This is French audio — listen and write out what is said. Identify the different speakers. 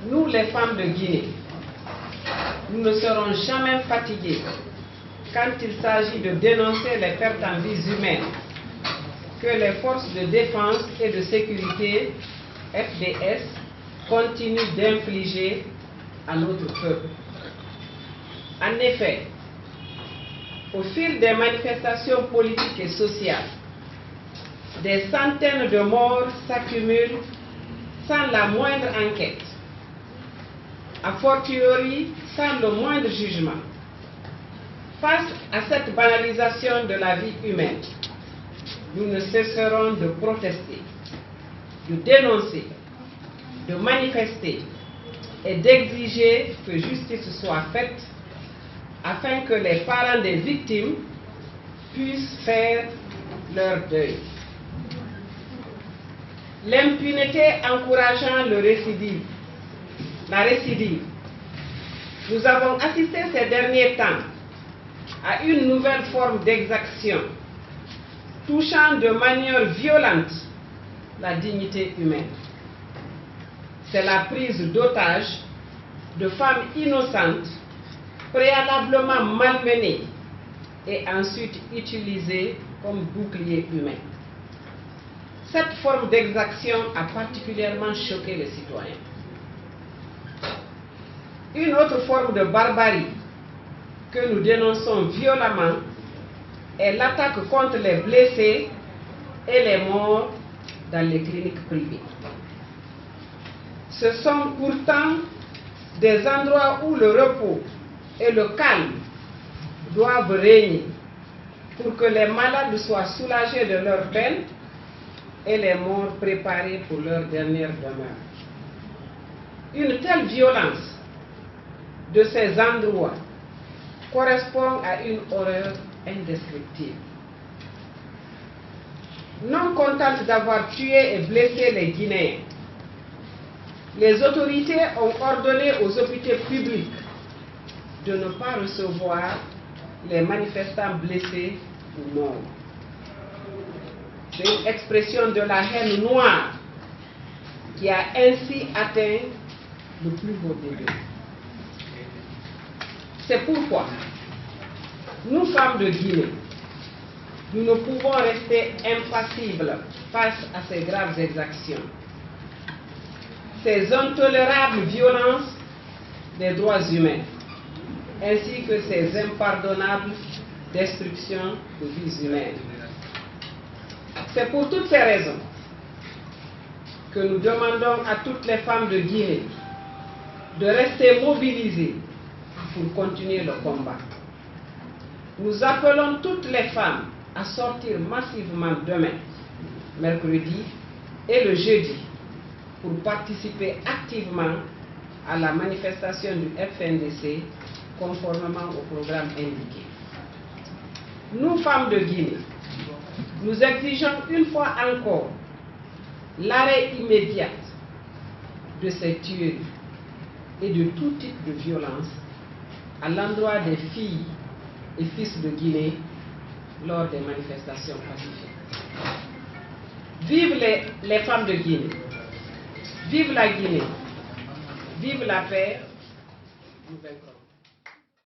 Speaker 1: Nous, les femmes de Guinée, nous ne serons jamais fatigués quand il s'agit de dénoncer les pertes en vies humaines que les forces de défense et de sécurité, FDS, continuent d'infliger à notre peuple. En effet, au fil des manifestations politiques et sociales, des centaines de morts s'accumulent sans la moindre enquête, a fortiori sans le moindre jugement. Face à cette banalisation de la vie humaine, nous ne cesserons de protester, de dénoncer, de manifester et d'exiger que justice soit faite afin que les parents des victimes puissent faire leur deuil. L'impunité encourageant la récidive. Nous avons assisté ces derniers temps à une nouvelle forme d'exaction touchant de manière violente la dignité humaine. C'est la prise d'otages de femmes innocentes, préalablement malmenées et ensuite utilisées comme bouclier humain. Cette forme d'exaction a particulièrement choqué les citoyens. Une autre forme de barbarie que nous dénonçons violemment est l'attaque contre les blessés et les morts dans les cliniques privées. Ce sont pourtant des endroits où le repos et le calme doivent régner pour que les malades soient soulagés de leur peine et les morts préparés pour leur dernière demeure. Une telle violence de ces endroits correspond à une horreur indescriptible. Non contentes d'avoir tué et blessé les Guinéens, les autorités ont ordonné aux hôpitaux publics de ne pas recevoir les manifestants blessés ou morts. C'est une expression de la haine noire qui a ainsi atteint le plus haut degré. C'est pourquoi nous, femmes de Guinée, nous ne pouvons rester impassibles face à ces graves exactions, ces intolérables violences des droits humains, ainsi que ces impardonnables destructions de vies humaines. C'est pour toutes ces raisons que nous demandons à toutes les femmes de Guinée de rester mobilisées pour continuer le combat. Nous appelons toutes les femmes à sortir massivement demain, mercredi et le jeudi, pour participer activement à la manifestation du FNDC conformément au programme indiqué. Nous, femmes de Guinée, nous exigeons une fois encore l'arrêt immédiat de ces tueries et de tout type de violence à l'endroit des filles et fils de Guinée lors des manifestations pacifiques. Vive les femmes de Guinée, vive la Guinée, vive la paix, nous vaincrons.